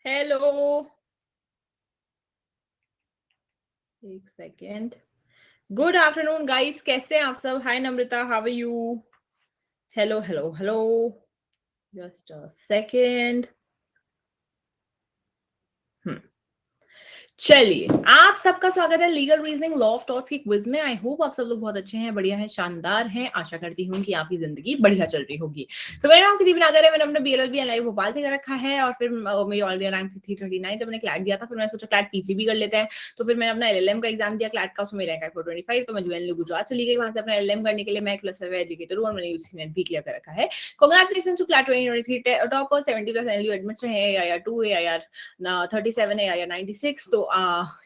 Hello, एक second. Good afternoon guys, कैसे हैं आप सब? Hi Namrata, how are you? Hello hello hello, just a second. चलिए, आप सबका स्वागत है legal reasoning law of torts की क्विज में। आई होप आप सब लोग बहुत अच्छे हैं, बढ़िया हैं, शानदार हैं। आशा करती हूँ कि आपकी जिंदगी बढ़िया चल रही होगी। तो मेरा नाम किसी भी नागर है, मैंने अपना बीएलएलबी एनआई भोपाल से कर रखा है और फिर मेरी ऑल इंडिया रैंक थी 339। जब मैंने क्लैट दिया था फिर मैंने सोचा क्लैट पीजी भी कर लेते हैं। तो फिर मैंने अपना एलएलएम का एग्जाम दिया क्लैट का, उसमें मेरा रैंक है 425। तो मैं ज्वेलरी गुजरात चली गई, वहां से अपना एलएलएम करने के लिए। मैं क्लास एजुकेटर हूँ और मैंने यूजीसी नेट भी क्लियर कर रखा है। Congratulation to CLAT 2023 topper 70+ NLU admits रहे हैं, AIR 2, AIR 37, AIR 96। तो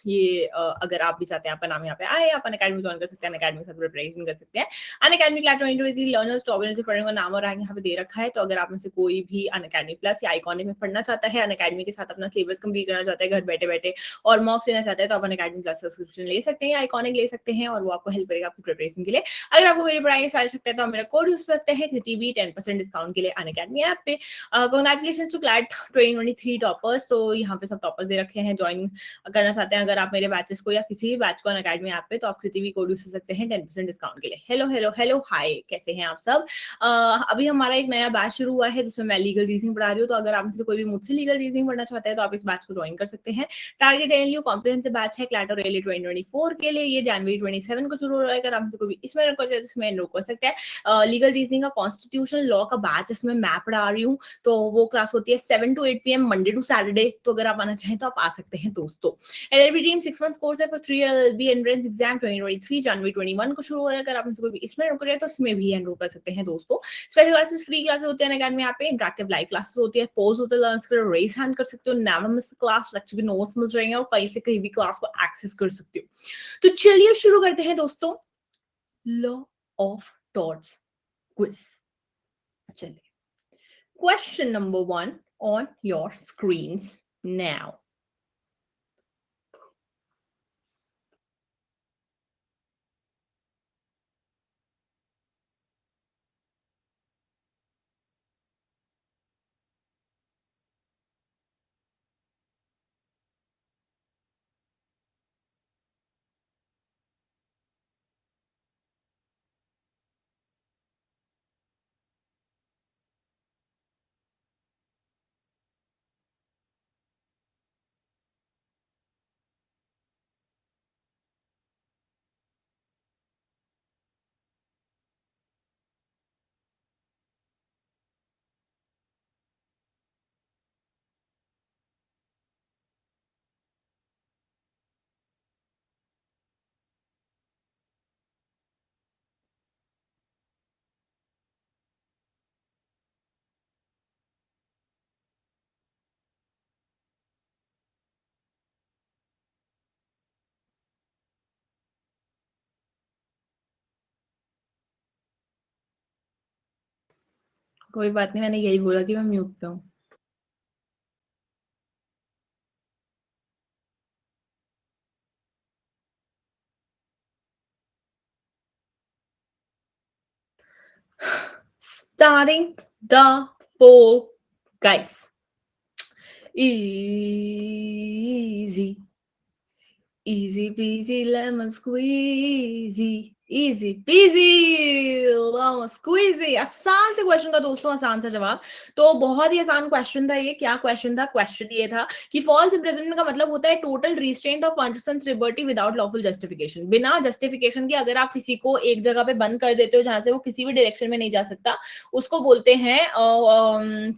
ये अगर आप भी चाहते हैं आपका नाम यहाँ पे आए, आप अनअकैडमी ज्वाइन कर सकते हैं, अनअकैडमी से प्रिपरेशन कर सकते हैं। Unacademy class 2023 learners top energy पढ़ने का नाम और रैंक यहाँ पे दे रखा है। तो अगर आप में से कोई भी अनअकैडमी प्लस या आइकॉनिक में पढ़ना चाहता है, अनअकैडमी के साथ अपना सिलेबस कंप्लीट करना चाहता है घर बैठे बैठे और मॉक्स लेना चाहता है, तो आप अनअकैडमी क्लास सब्सक्रिप्शन ले सकते हैं, आइकॉनिक ले सकते हैं और वो आपको हेल्प करेगा आपकी प्रिपरेशन के लिए। अगर आपको मेरी पढ़ाई सारी सकते हैं तो आप मेरा कोड यूज कर सकते हैं कृति भी 10% डिस्काउंट के लिए अनअकैडमी ऐप पे। Congratulations to CLAT 2023 toppers. तो यहाँ पे सब टॉपर्स दे रखे हैं, ज्वाइन करना चाहते हैं अगर आप मेरे बैचेस को या किसी भी बैच को अनअकैडमी ऐप पे, तो आप कृति भी कोड यूज कर सकते हैं 10% डिस्काउंट के लिए। हेलो हेलो हेलो, हाय, कैसे हैं आप सब? अभी हमारा एक नया बैच शुरू हुआ है जिसमें मैं लीगल रीजनिंग पढ़ा रही हूँ। तो अगर आप कोई भी मुझसे लीगल रीजनिंग पढ़ना चाहते हैं तो आप इस बैच को ज्वाइन कर सकते हैं। टारगेट एनएलयू कॉम्प्रिहेंसिव बैच है क्लैट और एलए 2024 के लिए। ये जनवरी 27 को शुरू हो रहा है। अगर आप कोई भी इसमें एनरोल कर सकते हैं। लीगल रीजनिंग का कॉन्स्टिट्यूशनल लॉ का बैच इसमें मैं पढ़ा रही हूँ। तो वो क्लास होती है 7 to 8 PM Monday to Saturday. तो अगर आप आना चाहें तो आप आ सकते हैं दोस्तों। एलएलबी टीम 6 मंथ्स कोर्स है फॉर 3 एलएलबी एंट्रेंस एग्जाम 2023 जनवरी 21 को शुरू हो रहा है। अगर आप कोई भी इसमें एनरोल करें तो इसमें भी एनरोल कर सकते हैं दोस्तों। स्पेशल क्लासेस, फ्री क्लासेस होते हैं अकेडमी यहाँ पे, इंटरेक्टिव लाइव क्लासेस होती है, पोज होते हैं, रेस हैंड कर सकते हो, नेवर मिस क्लास, लेक्चर के नोट्स मिल जाएंगे और कहीं से कहीं भी क्लास को एक्सेस कर सकते हो। तो चलिए शुरू करते हैं दोस्तों, लॉ ऑफ टॉट्स क्विज। चलिए, question number 1 on your screens now. कोई बात नहीं, मैंने यही बोला कि मैं म्यूट पे हूँ। Starting the poll, guys. Easy, easy peasy lemon squeezy, easy peasy lemon squeezy। आसान से क्वेश्चन का दोस्तों, आसान सा जवाब। तो बहुत ही आसान क्वेश्चन था ये। क्या क्वेश्चन था? क्वेश्चन ये था कि फॉल्स इम्प्रिजनमेंट का मतलब होता है total restraint of persons liberty without lawful justification. बिना जस्टिफिकेशन के अगर आप किसी को एक जगह पे बंद कर देते हो जहां से वो किसी भी डायरेक्शन में नहीं जा सकता, उसको बोलते हैं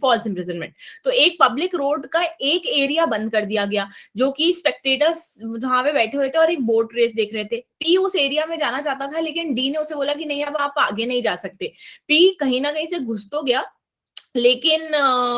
फॉल्स इम्प्रिजनमेंट। तो एक पब्लिक रोड का एक एरिया बंद कर दिया गया जो कि स्पेक्टेटर्स वहां पे बैठे हुए थे और एक बोट रेस देख रहे थे। पी उस एरिया में जाना चाहता था लेकिन डी ने उसे बोला कि नहीं, अब आप आगे नहीं जा सकते। पी कहीं ना कहीं से घुस तो गया लेकिन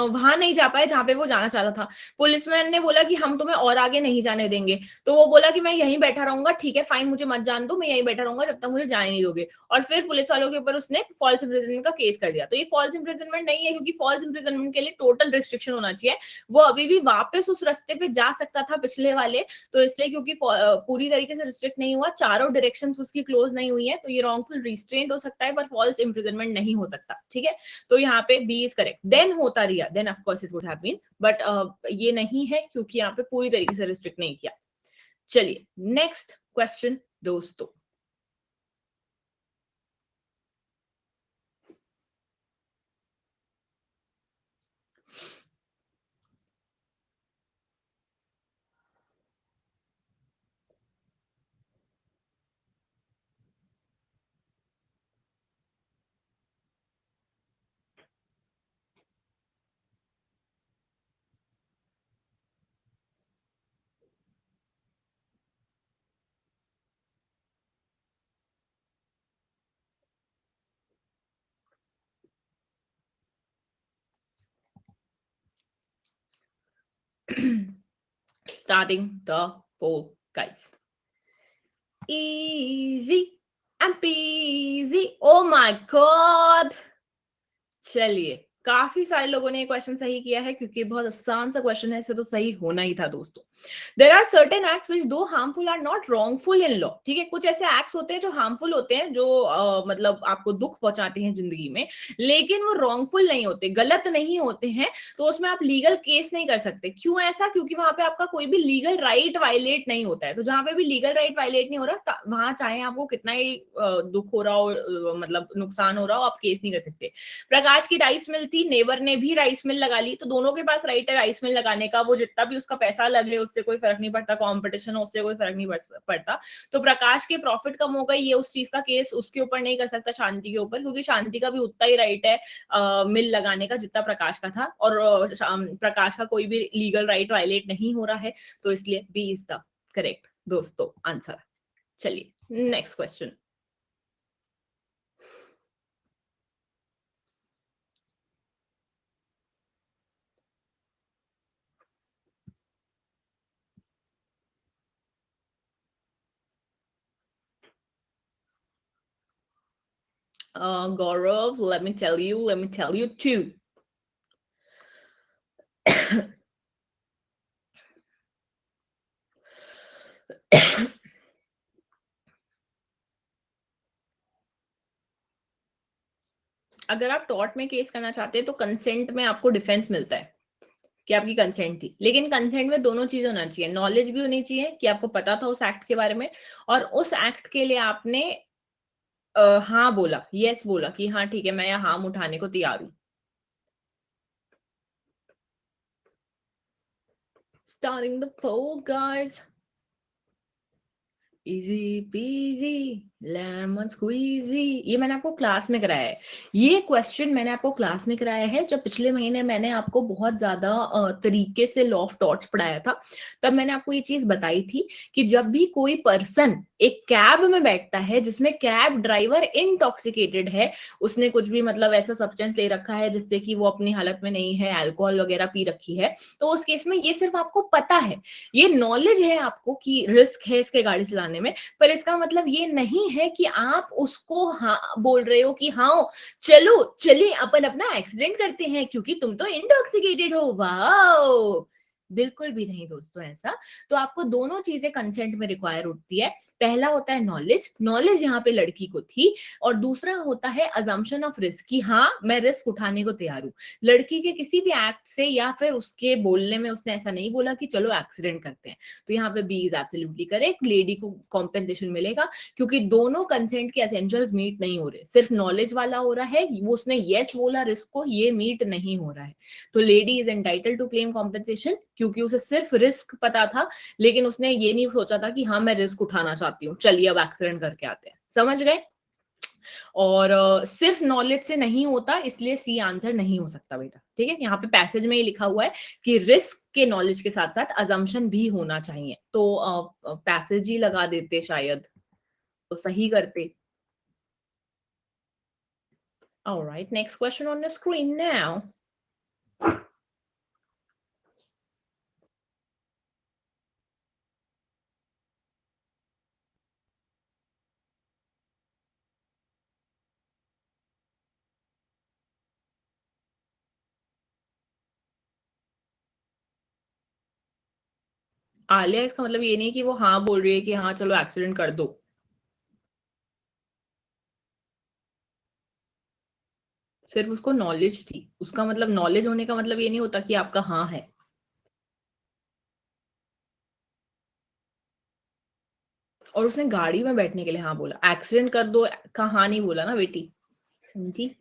वहां नहीं जा पाए जहां पे वो जाना चाहता था। पुलिसमैन ने बोला कि हम तुम्हें और आगे नहीं जाने देंगे। तो वो बोला कि मैं यहीं बैठा रहूंगा, ठीक है फाइन, मुझे मत जान दो, मैं यहीं बैठा रहूंगा जब तक मुझे जाने नहीं दोगे। और फिर पुलिस वालों के ऊपर उसने फॉल्स इम्प्रिजनमेंट का केस कर दिया। तो ये फॉल्स इम्प्रिजनमेंट नहीं है, क्योंकि फॉल्स इम्प्रिजनमेंट के लिए टोटल रिस्ट्रिक्शन होना चाहिए। वो अभी भी वापस उस रास्ते पे जा सकता था पिछले वाले, तो इसलिए क्योंकि पूरी तरीके से रिस्ट्रिक्ट नहीं हुआ, चारों डायरेक्शन उसकी क्लोज नहीं हुई है, तो ये रॉन्गफुल रिस्ट्रेंट हो सकता है पर फॉल्स इम्प्रिजनमेंट नहीं हो सकता। ठीक है, तो यहाँ पे बी इज करेक्ट, देन होता Riya, then of course it would have been, but ये नहीं है क्योंकि यहाँ पे पूरी तरीके से रिस्ट्रिक्ट नहीं किया। चलिए नेक्स्ट क्वेश्चन दोस्तों। Starting the poll, guys. Easy and peasy. Oh my god. चलिए, काफी सारे लोगों ने ये क्वेश्चन सही किया है क्योंकि बहुत आसान सा क्वेश्चन है, इसे तो सही होना ही था दोस्तों। There are certain acts which though harmful are not wrongful in law. ठीक है, कुछ ऐसे एक्ट्स होते हैं जो हार्मफुल होते हैं, जो मतलब आपको दुख पहुंचाते हैं जिंदगी में, लेकिन वो रॉन्गफुल नहीं होते, गलत नहीं होते हैं, तो उसमें आप लीगल केस नहीं कर सकते। क्यों ऐसा? क्योंकि वहां पे आपका कोई भी लीगल राइट वायलेट नहीं होता है। तो जहां पे भी लीगल राइट वायलेट नहीं हो रहा, वहां चाहे आपको कितना ही दुख हो रहा हो, मतलब नुकसान हो रहा हो, आप केस नहीं कर सकते। प्रकाश की राइस मिल थी, नेबर ने भी राइस मिल लगा ली, तो दोनों के पास राइट है राइस मिल लगाने का, वो जितना भी उसका पैसा लगे उससे कोई फर्क नहीं पड़ता, कंपटीशन हो उससे कोई फर्क नहीं पड़ता। तो प्रकाश के प्रॉफिट कम हो गई, ये उस चीज का केस उसके ऊपर नहीं कर सकता, शांति के ऊपर, क्योंकि शांति का भी उतना ही राइट है मिल लगाने का जितना प्रकाश का था, और प्रकाश का कोई भी लीगल राइट वायलेट नहीं हो रहा है, तो इसलिए बी इज द करेक्ट दोस्तों आंसर। चलिए next question. Gaurav, let me tell you too. अगर आप टॉर्ट में केस करना चाहते हैं तो कंसेंट में आपको डिफेंस मिलता है कि आपकी कंसेंट थी, लेकिन कंसेंट में दोनों चीज होना चाहिए, नॉलेज भी होनी चाहिए कि आपको पता था उस एक्ट के बारे में, और उस एक्ट के लिए आपने हाँ बोला, यस बोला कि हाँ ठीक है मैं यहाँ हार्म उठाने को तैयार हूँ। Starting the poll, guys. Easy peasy lemon squeezy, ये मैंने आपको क्लास में कराया है। ये क्वेश्चन मैंने आपको क्लास में कराया है जब पिछले महीने मैंने आपको बहुत ज्यादा तरीके से लॉ ऑफ टॉर्ट्स पढ़ाया था। तब मैंने आपको ये चीज बताई थी कि जब भी कोई पर्सन एक कैब में बैठता है जिसमें कैब ड्राइवर इंटॉक्सिकेटेड है, उसने कुछ भी मतलब ऐसा सब्सटेंस ले रखा है जिससे कि वो अपनी हालत में नहीं है, अल्कोहल वगैरह पी रखी है, तो उस केस में ये सिर्फ आपको पता है, ये नॉलेज है आपको कि रिस्क है इसके गाड़ी चलाने में, पर इसका मतलब ये नहीं है कि आप उसको हाँ बोल रहे हो कि हाँ चलो चलिए अपन अपना एक्सीडेंट करते हैं क्योंकि तुम तो इंटॉक्सिकेटेड हो। वाओ, बिल्कुल भी नहीं दोस्तों ऐसा। तो आपको दोनों चीजें कंसेंट में रिक्वायर होती है। पहला होता है नॉलेज, नॉलेज यहाँ पे लड़की को थी, और दूसरा होता है अजम्पशन ऑफ रिस्क कि हाँ मैं रिस्क उठाने को तैयार हूँ। लड़की के किसी भी एक्ट से या फिर उसके बोलने में उसने ऐसा नहीं बोला कि चलो एक्सीडेंट करते हैं, तो यहाँ पे B is absolutely correct, lady को कॉम्पेंसेशन मिलेगा क्योंकि दोनों कंसेंट के एसेंशियल्स मीट नहीं हो रहे, सिर्फ नॉलेज वाला हो रहा है, वो उसने यस बोला रिस्क को, ये मीट नहीं हो रहा है, तो lady is entitled to claim compensation क्योंकि उसे सिर्फ रिस्क पता था, लेकिन उसने ये नहीं सोचा था कि हाँ मैं रिस्क उठाना चाहती हूँ, चलिए अब एक्सीडेंट करके आते हैं। समझ गए? और सिर्फ नॉलेज से नहीं होता, इसलिए सी आंसर नहीं हो सकता बेटा। ठीक है, यहाँ पे पैसेज में ये लिखा हुआ है कि रिस्क के नॉलेज के साथ साथ अजम्पशन भी होना चाहिए, तो पैसेज ही लगा देते शायद, तो सही करते। Alright, next question on the screen now. Alia, इसका मतलब ये नहीं कि वो हाँ बोल रही है कि हाँ चलो एक्सीडेंट कर दो। सिर्फ उसको नॉलेज थी। उसका मतलब नॉलेज होने का मतलब ये नहीं होता कि आपका हाँ है। और उसने गाड़ी में बैठने के लिए हाँ बोला, एक्सीडेंट कर दो का हाँ नहीं बोला ना बेटी, समझी?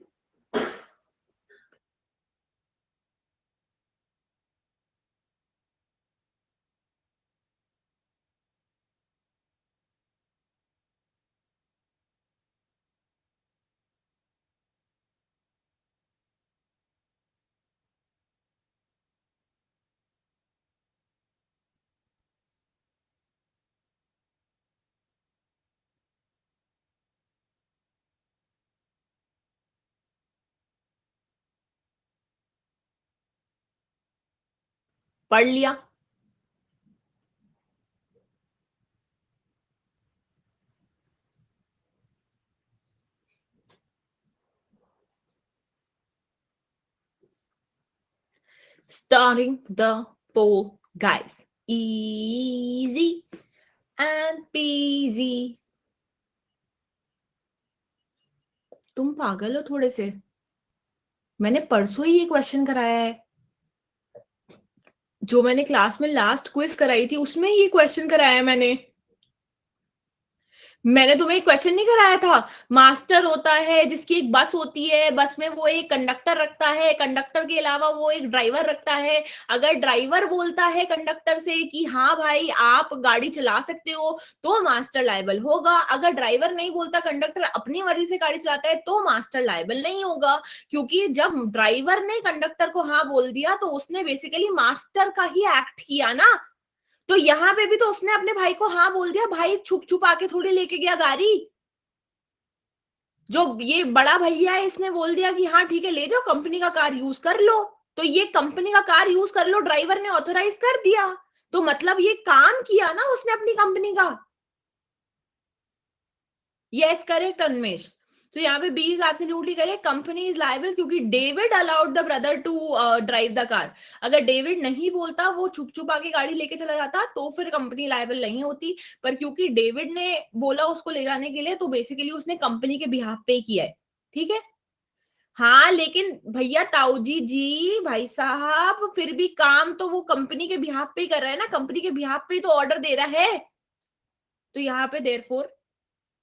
पढ़ लिया। Starting the poll, guys. Easy and peasy. तुम पागल हो थोड़े से। मैंने परसों ही ये क्वेश्चन कराया है। जो मैंने क्लास में लास्ट क्विज कराई थी उसमें ही ये क्वेश्चन कराया है मैंने। मैंने तुम्हें एक क्वेश्चन नहीं कराया था? मास्टर होता है जिसकी एक बस होती है, बस में वो एक कंडक्टर रखता है, कंडक्टर के अलावा वो एक ड्राइवर रखता है। अगर ड्राइवर बोलता है कंडक्टर से कि हाँ भाई आप गाड़ी चला सकते हो, तो मास्टर लायबल होगा। अगर ड्राइवर नहीं बोलता, कंडक्टर अपनी मर्जी से गाड़ी चलाता है, तो मास्टर लायबल नहीं होगा। क्योंकि जब ड्राइवर ने कंडक्टर को हाँ बोल दिया तो उसने बेसिकली मास्टर का ही एक्ट किया ना। तो यहाँ पे भी तो उसने अपने भाई को हाँ बोल दिया, भाई छुप छुप आके थोड़ी लेके गया गाड़ी। जो ये बड़ा भैया है इसने बोल दिया कि हाँ ठीक है ले जाओ, कंपनी का कार यूज कर लो। तो ये कंपनी का कार यूज कर लो, ड्राइवर ने ऑथोराइज कर दिया। तो मतलब ये काम किया ना उसने अपनी कंपनी का। Yes correct Unmesh. तो यहाँ पे B is absolutely correct, company is liable क्योंकि David allowed the brother to drive the car. अगर डेविड नहीं बोलता, वो छुप छुप आके गाड़ी लेके चला जाता, तो फिर कंपनी लायबल नहीं होती। पर क्योंकि डेविड ने बोला उसको ले जाने के लिए, तो बेसिकली उसने कंपनी के बिहाफ पे किया है। ठीक है। हाँ लेकिन भैया ताऊजी जी भाई साहब, फिर भी काम तो वो कंपनी के बिहाफ पे ही कर रहा है ना, कंपनी के बिहाफ पे ही तो ऑर्डर दे रहा है। तो यहाँ पे therefore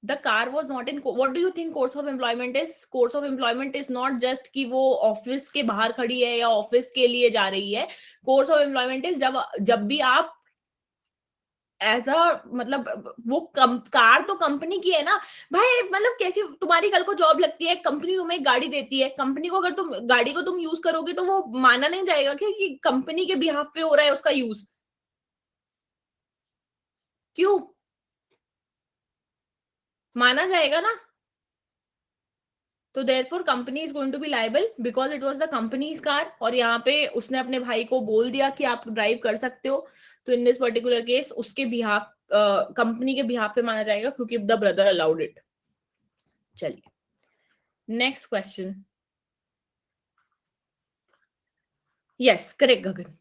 the car was not in what do you think course of employment is? course of employment is not just कि वो ऑफिस के बाहर खड़ी है या ऑफिस के लिए जा रही है। course of employment is जब जब भी आप एज अ मतलब वो कार तो कंपनी की है ना भाई। मतलब कैसी तुम्हारी कल को जॉब लगती है, कंपनी तुम्हें एक गाड़ी देती है, कंपनी को अगर तुम गाड़ी को तुम यूज करोगे तो वो माना नहीं जाएगा कि कंपनी के बिहाफ पे हो रहा है उसका यूज। क्यों माना जाएगा ना? तो therefore company is going to be liable because it was the company's car, और यहाँ पे उसने अपने भाई को बोल दिया कि आप ड्राइव कर सकते हो। तो इन दिस पर्टिकुलर केस उसके बिहाफ कंपनी के बिहाफ पे माना जाएगा क्योंकि द ब्रदर अलाउड इट। चलिए नेक्स्ट क्वेश्चन। यस करेक्ट गगन।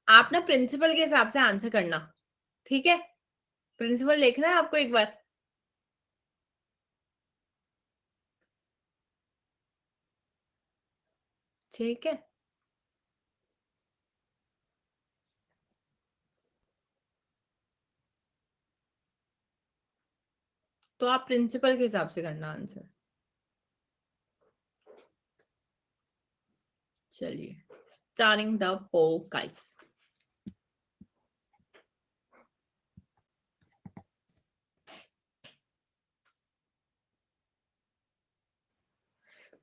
आप ना प्रिंसिपल के हिसाब से आंसर करना, ठीक है? प्रिंसिपल देखना है आपको एक बार। ठीक है, तो आप प्रिंसिपल के हिसाब से करना आंसर। चलिए, starting the poll guys.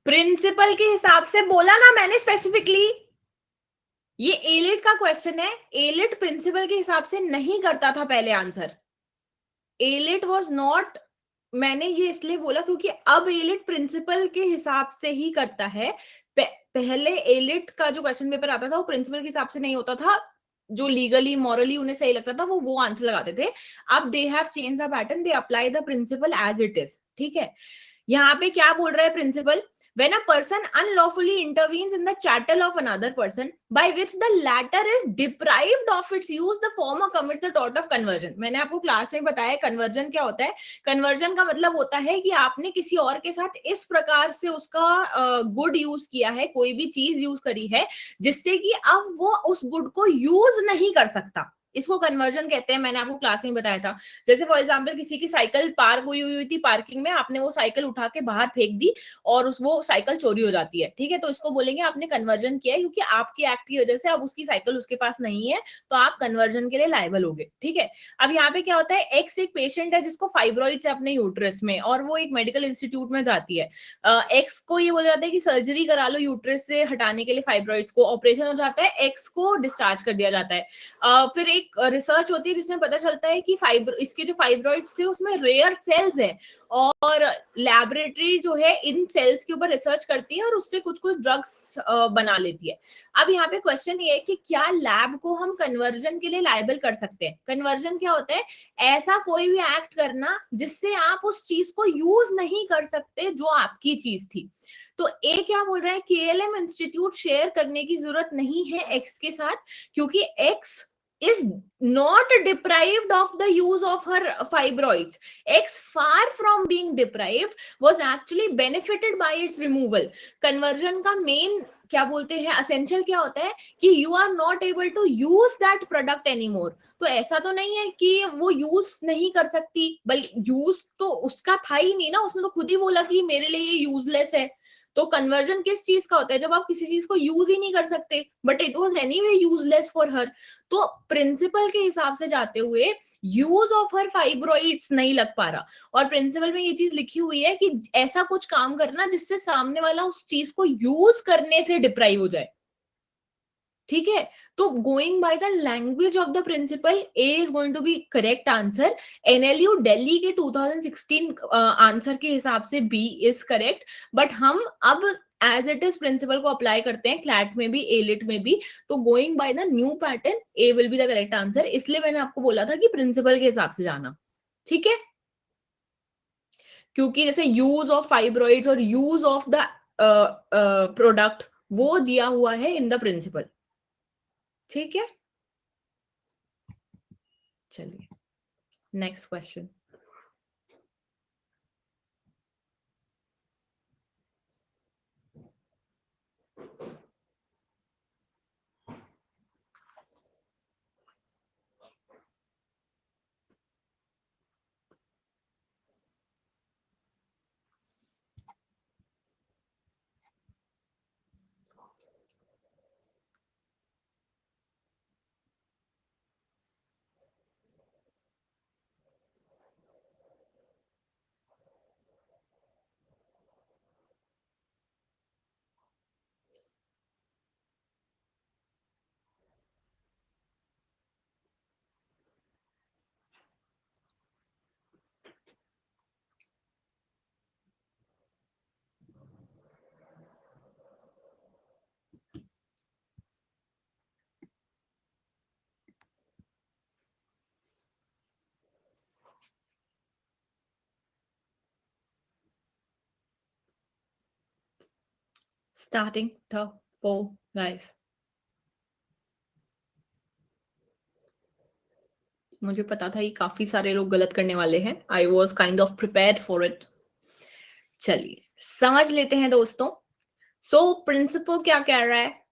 Principle के हिसाब से बोला ना मैंने स्पेसिफिकली, ये एलिट का क्वेश्चन है। एलिट प्रिंसिपल के हिसाब से नहीं करता था पहले आंसर। एलिट वाज नॉट, मैंने ये इसलिए बोला क्योंकि अब एलिट प्रिंसिपल के हिसाब से ही करता है। पहले एलिट का जो क्वेश्चन पेपर आता था वो प्रिंसिपल के हिसाब से नहीं होता था। जो लीगली मॉरली उन्हें सही लगता था वो आंसर लगाते थे। अब they have change the pattern, they apply the principle as it is. ठीक है, यहाँ पे क्या बोल रहा है principle? when a person unlawfully intervenes in the chattel of another person by which the latter is deprived of its use, the former commits the tort of conversion। मैंने आपको क्लास में बताया कन्वर्जन क्या होता है। कन्वर्जन का मतलब होता है कि आपने किसी और के साथ इस प्रकार से उसका गुड यूज किया है, कोई भी चीज यूज करी है जिससे कि अब वो उस गुड को यूज नहीं कर सकता, इसको कन्वर्जन कहते हैं। मैंने आपको क्लास में बताया था। जैसे फॉर एग्जांपल किसी की साइकिल पार्क हुई थी पार्किंग में, आपने वो साइकिल उठा के बाहर फेंक दी और वो साइकिल चोरी हो जाती है। ठीक है, तो इसको बोलेंगे आपने कन्वर्जन किया है, क्योंकि आपकी एक्ट की वजह से अब उसकी साइकिल उसके पास नहीं है, तो आप कन्वर्जन के लिए लायबल हो गए। ठीक है, अब यहाँ पे क्या होता है, एक्स एक पेशेंट है जिसको फाइब्रॉइड्स है अपने यूट्रस में, और वो एक मेडिकल इंस्टीट्यूट में जाती है। एक्स को ये बोला जाता है कि सर्जरी करा लो यूट्रस से हटाने के लिए फाइब्रॉइड्स को, ऑपरेशन हो जाता है, एक्स को डिस्चार्ज कर दिया जाता है। फिर एक रिसर्च होती है जिसमें पता चलता है कि इसके जो फाइब्रॉइड्स थे उसमें रेयर सेल्स है, और लैबोरेटरी जो है इन सेल्स के ऊपर रिसर्च करती है और उससे कुछ कुछ ड्रग्स बना लेती है। अब यहाँ पे क्वेश्चन ये है कि क्या लैब को हम कन्वर्जन के लिए लायबल कर सकते हैं? कन्वर्जन क्या होता है? ऐसा कोई भी एक्ट करना जिससे आप उस चीज को यूज नहीं कर सकते जो आपकी चीज थी। तो ए क्या बोल रहा है, केएलएम इंस्टीट्यूट शेयर करने की जरूरत नहीं है एक्स के साथ, क्योंकि x is not deprived of the use of her fibroids. X, far from being deprived, was actually benefited by its removal. Conversion का main क्या बोलते हैं, असेंशियल क्या होता है कि you are not able to use that product anymore. तो ऐसा तो नहीं है कि वो यूज नहीं कर सकती, बल्कि यूज तो उसका था ही नहीं ना, उसने तो खुद ही बोला कि मेरे लिए ये यूजलेस है। तो कन्वर्जन किस चीज का होता है? जब आप किसी चीज को यूज ही नहीं कर सकते, but it was any way useless for her. तो प्रिंसिपल के हिसाब से जाते हुए यूज ऑफ हर फाइब्रॉइड्स नहीं लग पा रहा, और प्रिंसिपल में ये चीज लिखी हुई है कि ऐसा कुछ काम करना जिससे सामने वाला उस चीज को यूज करने से डिप्राइव हो जाए। ठीक है, तो going by the language of the principle, A is going to be correct answer. NLU Delhi के 2016 आंसर के हिसाब से बी इज करेक्ट, बट हम अब एज इट इज प्रिंसिपल को अप्लाई करते हैं क्लैट में भी एलिट में भी। तो going by the new pattern, A will be the correct answer. इसलिए मैंने आपको बोला था कि प्रिंसिपल के हिसाब से जाना। ठीक है, क्योंकि जैसे यूज ऑफ फाइब्रॉइड्स और यूज ऑफ द प्रोडक्ट वो दिया हुआ है इन द प्रिंसिपल। ठीक है, चलिए next question. Starting the poll, guys. मुझे पता था ये काफी सारे लोग गलत करने वाले हैं। I was kind of prepared for it. चलिए समझ लेते हैं दोस्तों। सो प्रिंसिपल क्या कह रहा है?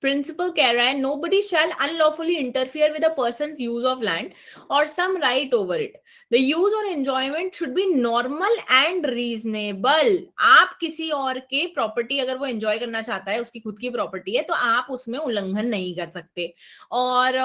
प्रिंसिपल कह रहा है nobody shall unlawfully interfere with a person's use of land or some right over it. The use or enjoyment should be normal and reasonable. आप किसी और के प्रॉपर्टी अगर वो एंजॉय करना चाहता है, उसकी खुद की प्रॉपर्टी है, तो आप उसमें उल्लंघन नहीं कर सकते। और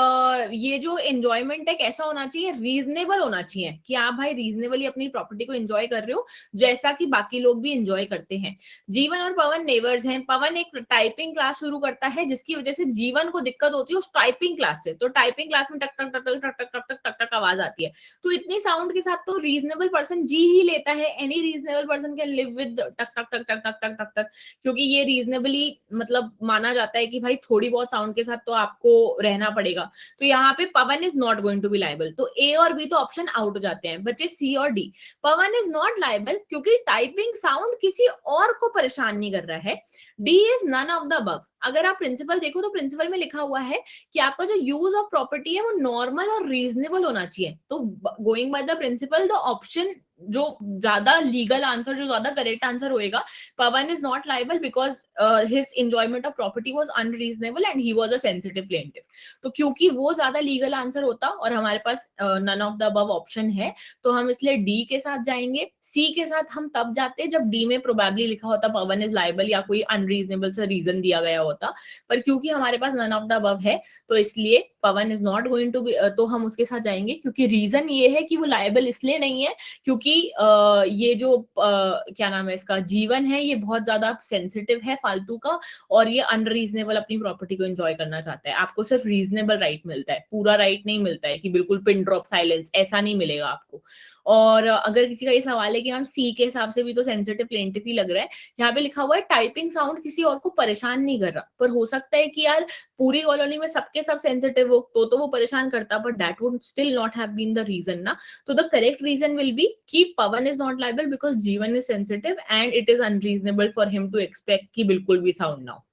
ये जो एंजॉयमेंट है कैसा होना चाहिए? रीजनेबल होना चाहिए कि आप भाई रीजनेबली अपनी प्रॉपर्टी को एंजॉय कर रहे हो, जैसा कि बाकी लोग भी एंजॉय करते हैं। जीवन और पवन नेबर्स हैं। पवन एक टाइपिंग क्लास शुरू करता है जिसकी वजह से जीवन को दिक्कत होती है उस टाइपिंग क्लास से। तो टाइपिंग क्लास में टक टक टक टक टक टक टक टक टक आवाज आती है। तो इतनी साउंड के साथ तो रीजनेबल पर्सन जी ही लेता है। Any reasonable person can live with टक टक टक टक टक टक टक टक, क्योंकि ये रीजनेबली मतलब माना जाता है कि भाई थोड़ी बहुत साउंड के साथ तो आपको रहना पड़ेगा। तो यहाँ पे Pawan is not going to be liable. तो ए और बी तो ऑप्शन आउट हो जाते हैं, बच्चे सी और D. Pavan is not liable क्योंकि टाइपिंग साउंड किसी और को परेशान नहीं कर रहा है। D is none of the above. अगर आप प्रिंसिपल देखो तो प्रिंसिपल में लिखा हुआ है कि आपका जो यूज ऑफ प्रॉपर्टी है वो नॉर्मल और रीजनेबल होना चाहिए। तो going by the principle, the option जो ज्यादा लीगल आंसर, जो ज्यादा करेक्ट आंसर होएगा, Pawan is not liable because his enjoyment of property was unreasonable and he was a sensitive plaintiff. तो क्योंकि वो ज्यादा लीगल आंसर होता और हमारे पास none of the above option है, तो हम इसलिए डी के साथ जाएंगे। सी के साथ हम तब जाते जब डी में प्रोबेबली लिखा होता पवन इज लाइबल या कोई अनरीजनेबल सा रीजन दिया गया होता। पर क्योंकि हमारे पास नन ऑफ द अबव है, तो इसलिए Pawan is not going to be, तो हम उसके साथ जाएंगे। क्योंकि रीजन ये है कि वो लाइबल इसलिए नहीं है क्योंकि ये जो क्या नाम है इसका, जीवन है, ये बहुत ज्यादा सेंसिटिव है, फालतू का, और ये अनरीजनेबल अपनी प्रॉपर्टी को एंजॉय करना चाहता है। आपको सिर्फ रीजनेबल राइट मिलता है, पूरा राइट नहीं मिलता है कि बिल्कुल पिन ड्रॉप साइलेंस, ऐसा नहीं मिलेगा आपको। और अगर किसी का ये सवाल है कि हम सी के हिसाब से भी तो सेंसिटिव प्लेंटिफ ही लग रहा है, यहाँ पे लिखा हुआ है टाइपिंग साउंड किसी और को परेशान नहीं कर रहा। पर हो सकता है कि यार पूरी कॉलोनी में सबके सब सेंसिटिव हो तो वो परेशान करता, but that would still not have been the reason ना। तो the correct reason will be कि Pawan is not liable because Jeevan is sensitive and it is unreasonable for him to expect कि बिल्कुल भी साउंड ना हो।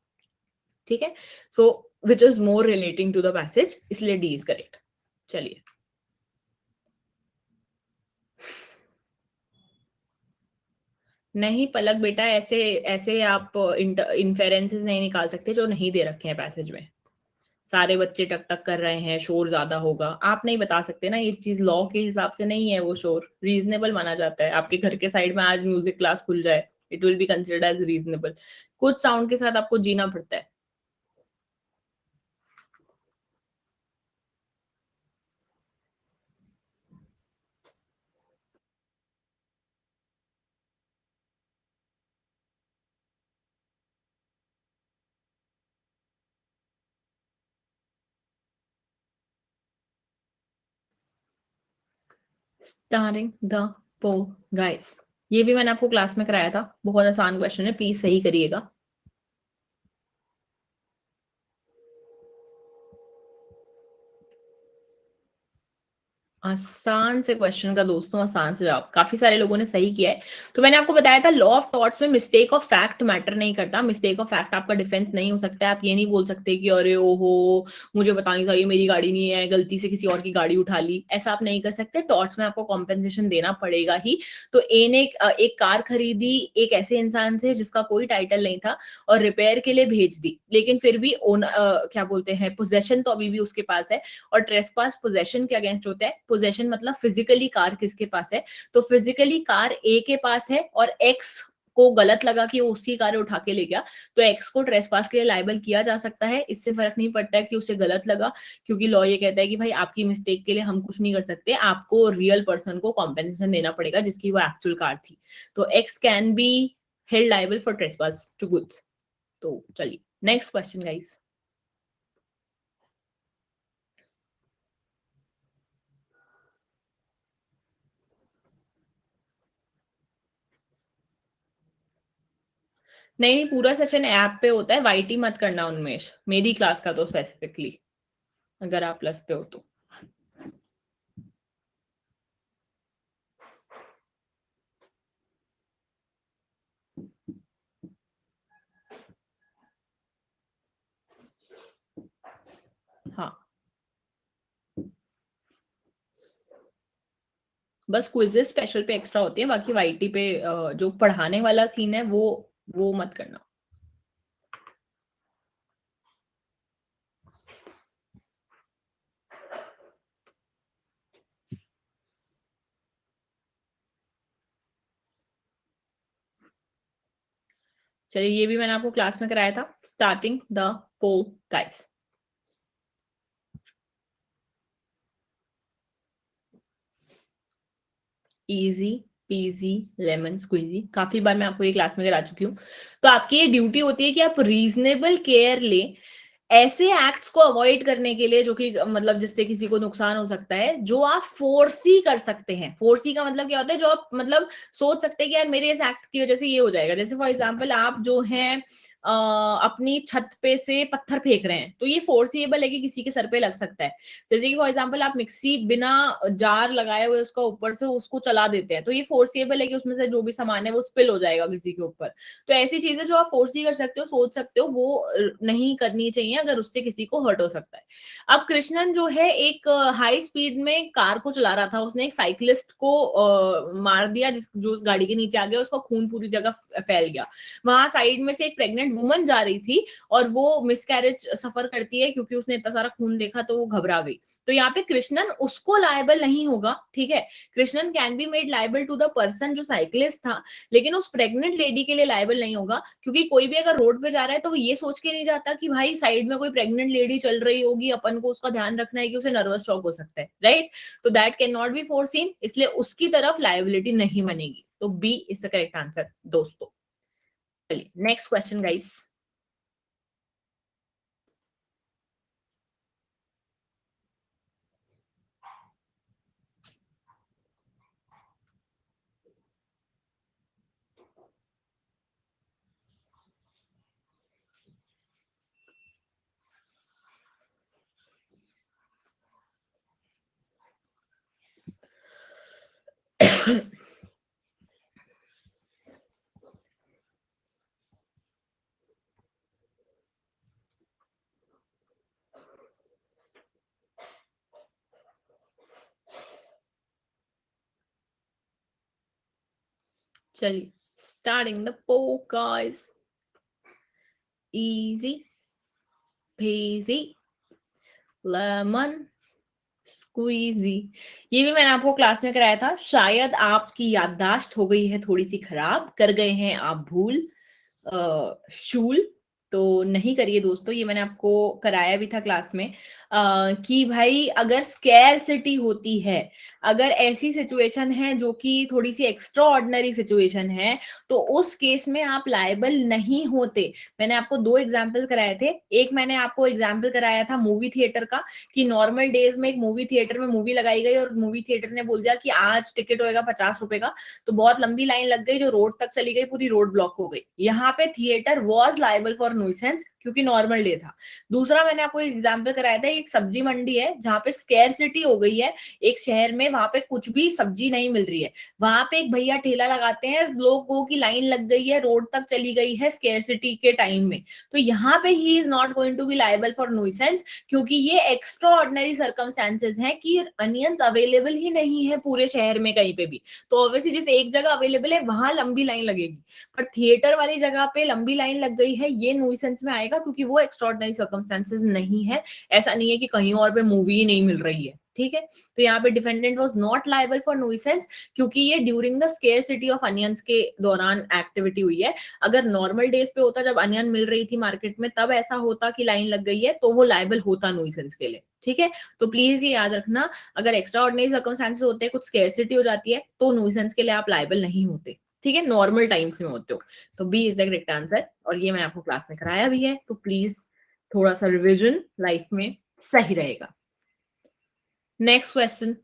ठीक है, so which is more relating to the passage, इसलिए डी इज करेक्ट। चलिए, नहीं पलक बेटा, ऐसे ऐसे आप इन्फेरेंसेस नहीं निकाल सकते जो नहीं दे रखे हैं पैसेज में। सारे बच्चे टक टक कर रहे हैं, शोर ज्यादा होगा, आप नहीं बता सकते ना। ये चीज लॉ के हिसाब से नहीं है, वो शोर रीजनेबल माना जाता है। आपके घर के साइड में आज म्यूजिक क्लास खुल जाए, it will be considered as reasonable. कुछ साउंड के साथ आपको जीना पड़ता है। स्टार्टिंग द पोल गाइस, ये भी मैंने आपको क्लास में कराया था, बहुत आसान क्वेश्चन है, प्लीज सही करिएगा। आसान से क्वेश्चन का दोस्तों आसान से जवाब, काफी सारे लोगों ने सही किया है। तो मैंने आपको बताया था लॉ ऑफ टॉट्स में मिस्टेक ऑफ फैक्ट मैटर नहीं करता। मिस्टेक ऑफ फैक्ट आपका डिफेंस नहीं हो सकता है। आप ये नहीं बोल सकते कि अरे ओहो मुझे पता नहीं था, ये मेरी गाड़ी नहीं है, गलती से किसी और की गाड़ी उठा ली, ऐसा आप नहीं कर सकते। टॉट्स में आपको कॉम्पेंसेशन देना पड़ेगा ही। तो ए ने एक कार खरीदी एक ऐसे इंसान से जिसका कोई टाइटल नहीं था और रिपेयर के लिए भेज दी, लेकिन फिर भी क्या बोलते हैं, पोजेशन तो अभी भी उसके पास है। और ट्रेसपास पोजेशन के अगेंस्ट होता है। पोजेशन मतलब फिजिकली कार किसके पास है, तो फिजिकली कार ए के पास है और एक्स को गलत लगा कि वो उसकी कार उठा के ले गया, तो एक्स को ट्रेसपास के लिए लाइबल किया जा सकता है। इससे फर्क नहीं पड़ता है कि उसे गलत लगा, क्योंकि लॉ ये कहता है कि भाई आपकी मिस्टेक के लिए हम कुछ नहीं कर सकते, आपको रियल पर्सन को कॉम्पेंसेशन देना पड़ेगा जिसकी वो एक्चुअल कार थी। तो X can be held liable for trespass to goods. तो चलिए नेक्स्ट क्वेश्चन गाइस। नहीं नहीं, पूरा सेशन ऐप पे होता है, वाईटी मत करना उन्मेष, मेरी क्लास का तो स्पेसिफिकली, अगर आप प्लस पे हो तो। हाँ बस क्विज़ेज़ स्पेशल पे एक्स्ट्रा होती हैं, बाकी वाईटी पे जो पढ़ाने वाला सीन है वो मत करना। चलिए ये भी मैंने आपको क्लास में कराया था, starting the poll guys. Easy peasy lemon squeezy, काफ़ी बार मैं आपको ये क्लास में करा चुकी हूँ। तो आपकी ये ड्यूटी होती है कि आप रीज़नेबल केयर लें, ऐसे एक्ट्स को अवॉइड करने के लिए जो कि मतलब जिससे किसी को नुकसान हो सकता है, जो आप फोर्सी कर सकते हैं। फोर्सी का मतलब क्या होता है? जो आप मतलब सोच सकते हैं कि यार मेरे इस एक्ट की वज़ह से ये हो जाएगा। जैसे फॉर एग्ज़ाम्पल आप जो हैं अपनी छत पे से पत्थर फेंक रहे हैं, तो ये फोर्सिएबल है कि किसी के सर पे लग सकता है। जैसे कि फॉर एग्जांपल आप मिक्सी बिना जार लगाए हुए उसका ऊपर से उसको चला देते हैं, तो ये फोर्सिएबल है कि उसमें से जो भी सामान है वो स्पिल हो जाएगा किसी के ऊपर। तो ऐसी चीजें जो आप फोर्सी कर सकते हो, सोच सकते हो, वो नहीं करनी चाहिए, अगर उससे किसी को हर्ट हो सकता है। अब कृष्णन जो है एक हाई स्पीड में कार को चला रहा था, उसने एक साइकिलिस्ट को मार दिया, जिस जो उस गाड़ी के नीचे आ गया, उसका खून पूरी जगह फैल गया। वहां साइड में से एक प्रेग्नेंट वुमन जा रही थी और वो मिसकैरेज सफर करती है क्योंकि उसने इतना सारा खून देखा, तो वो घबरा गई। तो यहाँ पे कृष्णन उसको लायबल नहीं होगा, ठीक है। Krishnan can be made liable to the person जो साइकिलिस्ट था, लेकिन उस प्रेग्नेंट लेडी के लिए लायबल नहीं होगा, क्योंकि कोई भी अगर रोड पे जा रहा है तो वो ये सोच के नहीं जाता कि भाई साइड में कोई प्रेग्नेंट लेडी चल रही होगी, अपन को उसका ध्यान रखना है कि उसे नर्वस शॉक हो सकता है, राइट। तो that can not be foreseen, इसलिए उसकी तरफ लायबिलिटी नहीं बनेगी। तो B is the correct answer दोस्तों। चलिए नेक्स्ट क्वेश्चन गाइस। चलिए starting the poll guys. Easy peasy lemon squeezy। ये भी मैंने आपको क्लास में कराया था। शायद आपकी याददाश्त हो गई है थोड़ी सी खराब, कर गए हैं आप भूल शूल। तो नहीं करिए दोस्तों, ये मैंने आपको कराया भी था क्लास में कि भाई अगर स्कैरसिटी होती है, अगर ऐसी सिचुएशन है जो कि थोड़ी सी एक्स्ट्रा ऑर्डिनरी सिचुएशन है, तो उस केस में आप लायबल नहीं होते। मैंने आपको दो एग्जाम्पल कराए थे। एक मैंने आपको एग्जाम्पल कराया था मूवी थिएटर का, कि नॉर्मल डेज में एक मूवी थिएटर में मूवी लगाई गई और मूवी थिएटर ने बोल दिया कि आज टिकट होएगा 50 रुपए का, तो बहुत लंबी लाइन लग गई, जो रोड तक चली गई, पूरी रोड ब्लॉक हो गई। यहाँ पे theatre was liable for nuisance क्योंकि नॉर्मल डे था। दूसरा मैंने आपको एग्जाम्पल कराया था, एक सब्जी मंडी है जहाँ पे स्केरसिटी हो गई है एक शहर में, वहां पे कुछ भी सब्जी नहीं मिल रही है, वहां पे एक भैया ठेला लगाते हैं, लोगों की लाइन लग गई है, रोड तक चली गई है स्केरसिटी के टाइम में, तो यहाँ पे he is not going to be liable for nuisance, क्योंकि ये एक्स्ट्रा ऑर्डिनरी सर्कमस्टेंसेज हैं कि अनियंस अवेलेबल ही नहीं है पूरे शहर में कहीं पे भी। तो ऑब्वियसली जिस एक जगह अवेलेबल है वहां लंबी लाइन लगेगी, पर थिएटर वाली जगह पे लंबी लाइन लग गई है, ये न्यूसेंस में आएगा क्योंकि वो एक्स्ट्राऑर्डिनरी सर्कमस्टेंसेस नहीं है। ऐसा नहीं है कि कहीं और पे मूवी ही नहीं मिल रही है, ठीक है। तो यहाँ पे defendant was not liable for nuisance क्योंकि ये during the scarcity of onions के दौरान एक्टिविटी हुई है। अगर नॉर्मल डेज पे होता, जब अनियन मिल रही थी मार्केट में, तब ऐसा होता कि लाइन लग गई है, तो वो लायबल होता न्यूसेंस के लिए, ठीक है। तो प्लीज ये याद रखना, अगर एक्स्ट्रा ऑर्डिनरी सर्कमस्टेंसेस होते हैं, कुछ स्केरसिटी हो जाती है, तो न्यूसेंस के लिए आप लायबल नहीं होते, ठीक है, नॉर्मल टाइम्स में होते हो। तो B is the correct answer, और ये मैं आपको क्लास में कराया भी है, तो प्लीज थोड़ा सा रिविजन लाइफ में सही रहेगा। Next question.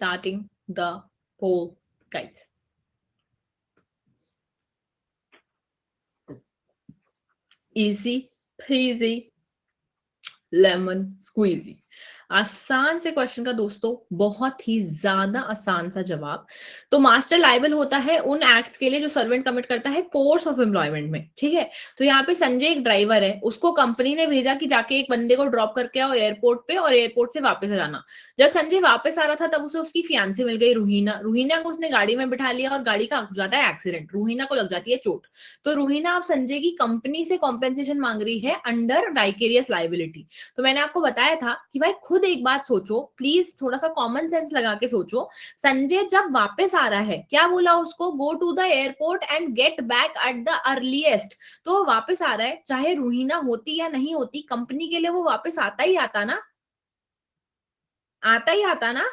starting the poll, guys. Easy peasy lemon squeezy. आसान से क्वेश्चन का दोस्तों बहुत ही ज्यादा आसान सा जवाब। तो मास्टर लायबल होता है उन एक्ट्स के लिए जो सर्वेंट कमिट करता है कोर्स ऑफ एम्प्लॉयमेंट में, ठीक है। तो यहाँ पे संजय एक ड्राइवर है, उसको कंपनी ने भेजा कि जाके एक बंदे को ड्रॉप करके आओ एयरपोर्ट पे और एयरपोर्ट से वापस आ जाना। जब संजय वापस आ रहा था तब उसे उसकी फियांसी मिल गई रूहीना। रूहीना को उसने गाड़ी में बिठा लिया और गाड़ी का हो जाता है एक्सीडेंट, रूहीना को लग जाती है चोट। तो रूहीना अब संजय की कंपनी से कॉम्पेंसेशन मांग रही है अंडर वाइकेरियस लाइबिलिटी। तो मैंने आपको बताया था कि भाई खुद एक बात सोचो प्लीज, थोड़ा सा कॉमन सेंस लगा के सोचो। संजय जब वापस आ रहा है क्या बोला उसको, go to the airport and get back at the earliest. तो वो वापस आ रहा है, चाहे रूहीना होती या नहीं होती कंपनी के लिए वो वापस आता ही आता ना, आता ही आता ना।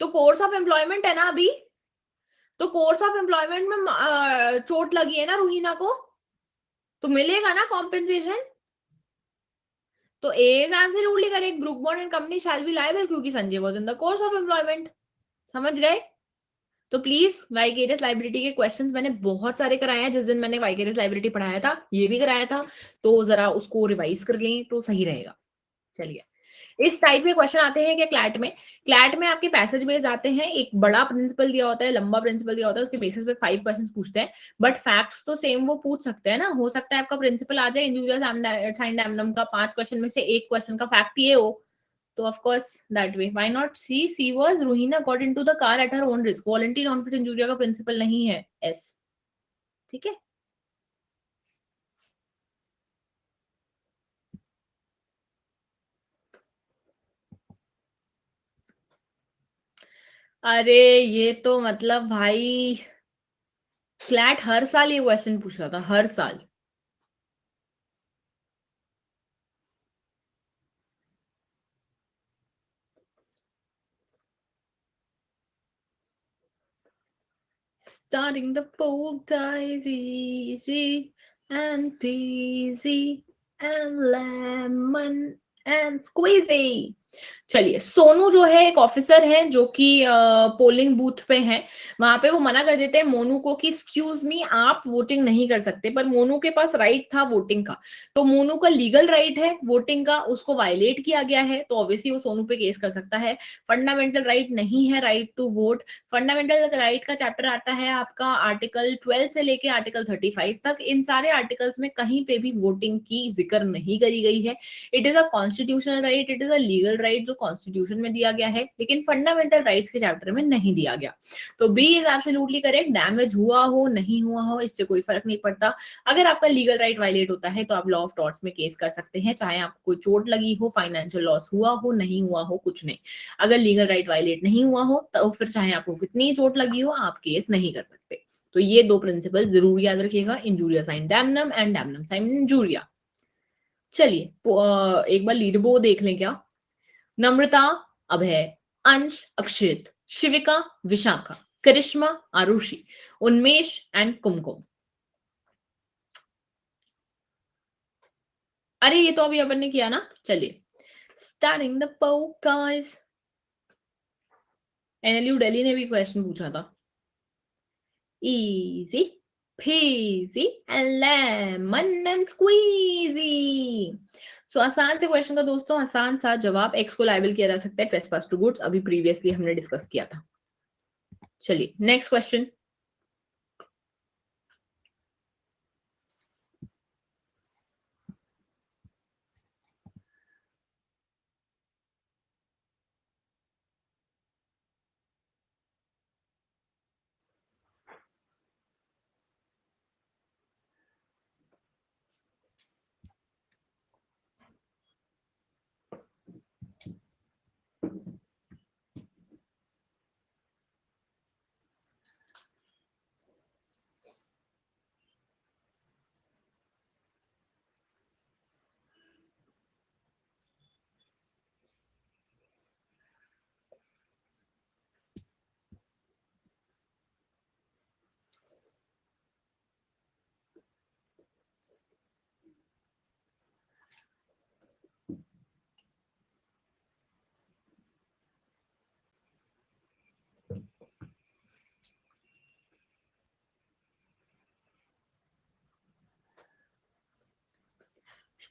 तो कोर्स ऑफ एम्प्लॉयमेंट है ना अभी, तो कोर्स ऑफ एम्प्लॉयमेंट में चोट लगी है ना रूहीना को, तो मिलेगा ना कॉम्पेंसेशन। तो A is absolutely correct, Brooke Bond and company shall be liable क्योंकि Sanjay was in the course of employment. समझ गए। तो प्लीज वाइकेरियस लाइबिलिटी के क्वेश्चंस मैंने बहुत सारे कराए हैं, जिस दिन मैंने वाइकेरियस लाइबिलिटी पढ़ाया था ये भी कराया था, तो जरा उसको रिवाइज कर लें तो सही रहेगा। चलिए, इस टाइप के क्वेश्चन आते हैं कि क्लैट में, क्लैट में आपके पैसेज बेस्ड आते हैं, एक बड़ा प्रिंसिपल दिया होता है, लंबा प्रिंसिपल दिया होता है, उसके बेसिस पे 5 क्वेश्चंस पूछते हैं। बट फैक्ट्स तो सेम वो पूछ सकते हैं ना, हो सकता है आपका प्रिंसिपल आ जाए इंजूरियस साइन डैमनम का 5 क्वेश्चन में से एक क्वेश्चन का फैक्ट ये हो, तो of course that way why not C, C was Ruhina got into the car at her own risk, volunteer non-fit injury का प्रिंसिपल नहीं है S, ठीक है। अरे ये तो मतलब भाई फ्लैट हर साल ये क्वेश्चन पूछ रहा था, हर साल। Starting the pool guys easy and peasy and lemon and squeezy। चलिए, सोनू जो है एक ऑफिसर है जो कि पोलिंग बूथ पे है, वहां पे वो मना कर देते हैं मोनू को कि एक्सक्यूज मी आप वोटिंग नहीं कर सकते, पर मोनू के पास राइट था वोटिंग का। तो मोनू का लीगल राइट है वोटिंग का, उसको वायलेट किया गया है, तो ऑब्वियसली वो सोनू पे केस कर सकता है। फंडामेंटल राइट नहीं है right to vote. Fundamental right का चैप्टर आता है आपका आर्टिकल 12 से लेके आर्टिकल 35 तक। इन सारे आर्टिकल्स में कहीं पे भी वोटिंग की जिक्र नहीं करी गई है। It is a constitutional right, it is a legal right जो कॉन्स्टिट्यूशन में दिया गया है, लेकिन फंडामेंटल राइट्स के चैप्टर में नहीं दिया गया। तो B is absolutely correct, damage हुआ हो नहीं हुआ हो इससे कोई फर्क नहीं पड़ता। अगर आपका लीगल राइट वायलेट होता है तो आप लॉ ऑफ टॉर्ट्स में केस कर सकते हैं, चाहे आपको कोई चोट लगी हो, फाइनेंशियल लॉस हुआ हो नहीं हुआ हो, कुछ नहीं। अगर लीगल राइट वायलेट नहीं हुआ हो तो फिर चाहे आपको कितनी चोट लगी हो आप केस नहीं कर सकते। तो ये दो प्रिंसिपल जरूर याद रखिएगा, injuria sine damnum and damnum sine injuria. चलिए एक बार लीड बो देख लें क्या। नम्रता, अभय, अंश, अक्षित, शिविका, विशाखा, करिश्मा, आरुषि, उन्मेष एंड कुमकुम। अरे ये तो अभी अपन ने किया ना। चलिए, starting the poll guys. NLU Delhi ने भी क्वेश्चन पूछा था। Easy peasy and lemon and squeezy। So आसान से क्वेश्चन का दोस्तों आसान सा जवाब, एक्स को लाइबल किया जा सकता है ट्रेसपास टू गुड्स, अभी प्रीवियसली हमने डिस्कस किया था। चलिए next question.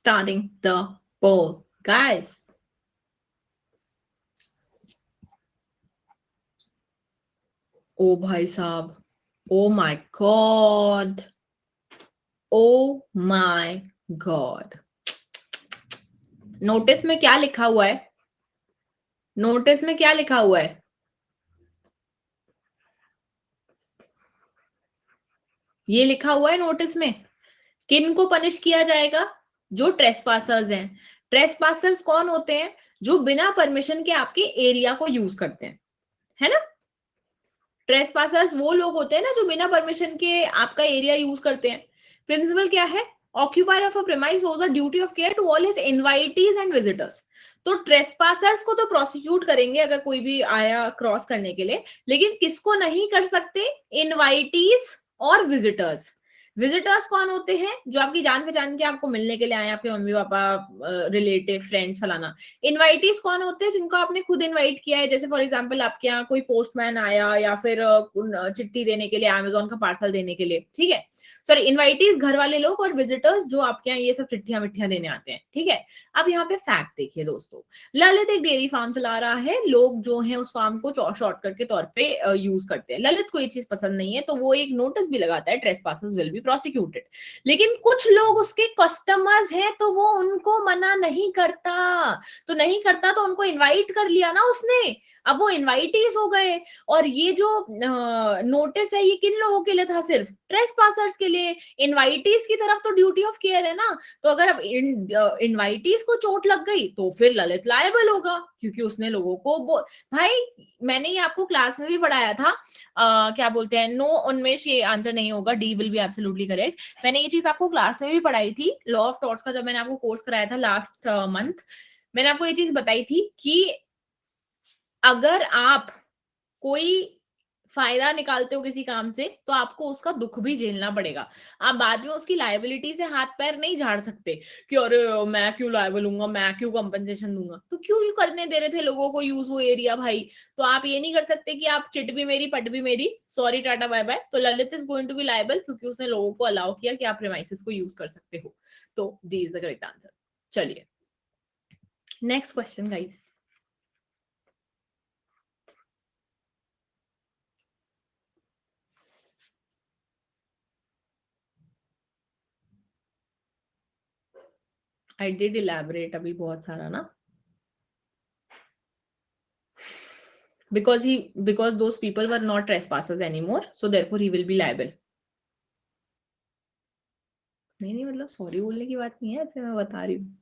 Starting the poll, guys. ओ भाई साहब, oh my God, oh my God. Notice में क्या लिखा हुआ है? नोटिस में क्या लिखा हुआ है? ये लिखा हुआ है नोटिस में, किन को पनिश किया जाएगा? जो ट्रेसपासर्स हैं। ट्रेसपासर्स कौन होते हैं? जो बिना परमिशन के आपके एरिया को यूज करते हैं, है ना? ट्रेसपासर्स वो लोग होते हैं ना जो बिना परमिशन के आपका एरिया यूज करते हैं। प्रिंसिपल क्या है? Occupier of a premise owes a duty of care to all his invitees and visitors. तो ट्रेसपासर्स को तो प्रोसिक्यूट करेंगे अगर कोई भी आया क्रॉस करने के लिए, लेकिन किसको नहीं कर सकते? इनवाइटीज और विजिटर्स। विजिटर्स कौन होते हैं? जो आपकी जान पहचान के आपको मिलने के लिए आए, आपके मम्मी पापा, रिलेटिव, फ्रेंड्स, फलाना। इनवाइटीज कौन होते हैं? जिनको आपने खुद इनवाइट किया है, जैसे फॉर एग्जांपल आपके यहाँ कोई पोस्टमैन आया या फिर चिट्ठी देने के लिए, अमेजोन का पार्सल देने के लिए, ठीक है? सॉरी, इनवाइटीज घर वाले लोग, और विजिटर्स जो आपके यहाँ ये सब चिट्ठियां मिट्ठियां देने आते हैं, ठीक है? अब यहाँ पे फैक्ट देखिए दोस्तों, ललित एक डेयरी फार्म चला रहा है, लोग जो है उस फार्म को शॉर्टकट के तौर पे यूज करते हैं। ललित को ये चीज पसंद नहीं है तो वो एक नोटिस भी लगाता है, ट्रेसपासर्स विल बी प्रोसिक्यूटेड। लेकिन कुछ लोग उसके कस्टमर्स हैं तो वो उनको मना नहीं करता। तो नहीं करता तो उनको इनवाइट कर लिया ना उसने, अब वो इनवाइटीज हो गए। और ये जो नोटिस है ये किन लोगों के लिए था? सिर्फ ट्रेसपासर्स के लिए। इनवाइटीज की तरफ तो ड्यूटी ऑफ केयर है ना। तो अगर अब इनवाइटीज को चोट लग गई तो फिर ललित लायबल होगा, क्योंकि उसने लोगों को भाई, मैंने ये आपको क्लास में भी पढ़ाया था। क्या बोलते हैं, नो उन्मेष ये आंसर नहीं होगा, D will be absolutely correct. मैंने ये चीज आपको क्लास में भी पढ़ाई थी, लॉ ऑफ टॉट्स का, जब मैंने आपको कोर्स कराया था लास्ट मंथ। मैंने आपको ये चीज बताई थी कि अगर आप कोई फायदा निकालते हो किसी काम से तो आपको उसका दुख भी झेलना पड़ेगा। आप बाद में उसकी लायबिलिटी से हाथ पैर नहीं झाड़ सकते कि अरे मैं क्यों लायबल हूंगा, मैं क्यों कंपनसेशन दूंगा। तो क्यों करने दे रहे थे लोगों को यूज वो एरिया भाई? तो आप ये नहीं कर सकते कि आप चिट भी मेरी पट भी मेरी, सॉरी टाटा बाय बाय। तो Lalit is going to be liable क्योंकि उसने लोगों को अलाउ किया कि आप प्रीमाइसेस को यूज कर सकते हो। तो D is the correct answer. चलिए next question guys. I did elaborate अभी बहुत सारा ना, because those people were not trespassers anymore, so therefore he will be liable. नहीं मतलब सॉरी बोलने की बात नहीं है, ऐसे मैं बता रही हूँ।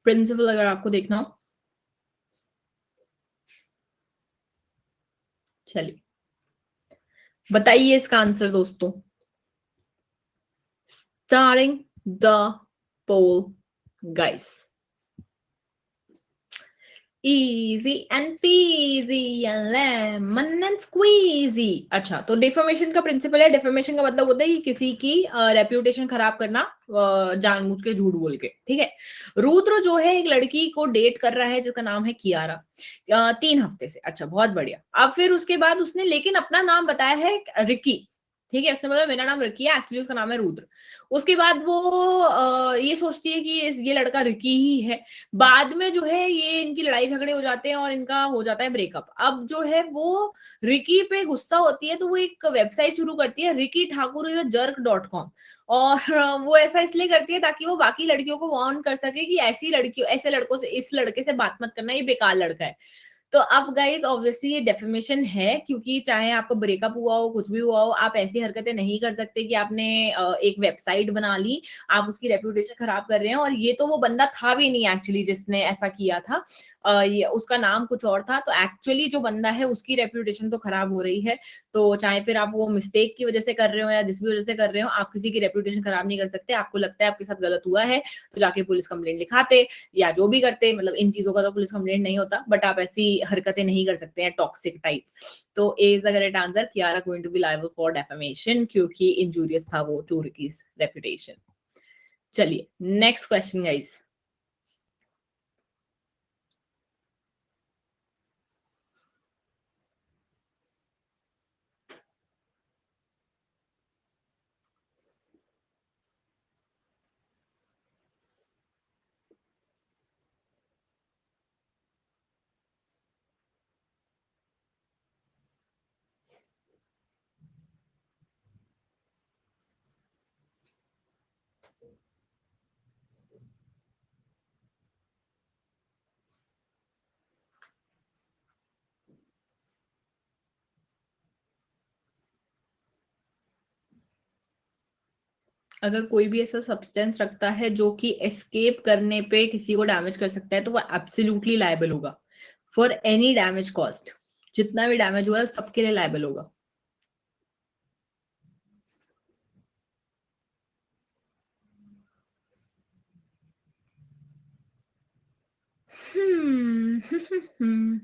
प्रिंसिपल अगर आपको देखना हो, चलिए बताइए इसका आंसर दोस्तों। Starting the poll guys. Easy and peasy and lemon and squeezy। अच्छा, तो डिफर्मेशन का प्रिंसिपल है। डिफर्मेशन का मतलब होता है कि किसी की रेप्यूटेशन खराब करना जानबूझ के, झूठ बोल के, ठीक है? रुद्र जो है एक लड़की को डेट कर रहा है जिसका नाम है कियारा, 3 हफ्ते से। अच्छा बहुत बढ़िया। अब फिर उसके बाद उसने लेकिन अपना नाम बताया है रिकी, ठीक है, उसने बोला मेरा नाम रिकी है, एक्चुअली उसका नाम है रुद्र। उसके बाद वो ये सोचती है कि ये लड़का रिकी ही है। बाद में जो है ये इनकी लड़ाई झगड़े हो जाते हैं और इनका हो जाता है ब्रेकअप। अब जो है वो रिकी पे गुस्सा होती है, तो वो एक वेबसाइट शुरू करती है, Ricky Thakur is a jerk .com। और वो ऐसा इसलिए करती है ताकि वो बाकी लड़कियों को वार्न कर सके कि ऐसी लड़कियों, ऐसे लड़कों से, इस लड़के से बात मत करना, ये बेकार लड़का है। तो अब गाइस ऑब्वियसली ये डेफिमेशन है, क्योंकि चाहे आपका ब्रेकअप हुआ हो, कुछ भी हुआ हो, आप ऐसी हरकतें नहीं कर सकते कि आपने एक वेबसाइट बना ली, आप उसकी रेपुटेशन खराब कर रहे हैं। और ये तो वो बंदा था भी नहीं एक्चुअली जिसने ऐसा किया था, ये उसका नाम कुछ और था। तो एक्चुअली जो बंदा है उसकी रेपुटेशन तो खराब हो रही है। तो चाहे फिर आप वो मिस्टेक की वजह से कर रहे हो या जिस भी वजह से कर रहे हो, आप किसी की रेपुटेशन खराब नहीं कर सकते। आपको लगता है आपके साथ गलत हुआ है तो जाके पुलिस कंप्लेंट लिखाते या जो भी करते, मतलब इन चीजों का तो पुलिस कंप्लेंट नहीं होता, बट आप ऐसी हरकतें नहीं कर सकते हैं टॉक्सिक टाइप। तो A is the correct answer, Kiara going to be liable for defamation, क्योंकि इंजूरियस था वो टू रिकीज रेपुटेशन। चलिए नेक्स्ट क्वेश्चन गाइस। अगर कोई भी ऐसा सब्सटेंस रखता है जो कि एस्केप करने पे किसी को डैमेज कर सकता है, तो वो एब्सोल्युटली लायबल होगा फॉर एनी डैमेज कॉस्ट। जितना भी डैमेज हुआ है सबके लिए लायबल होगा। हम्म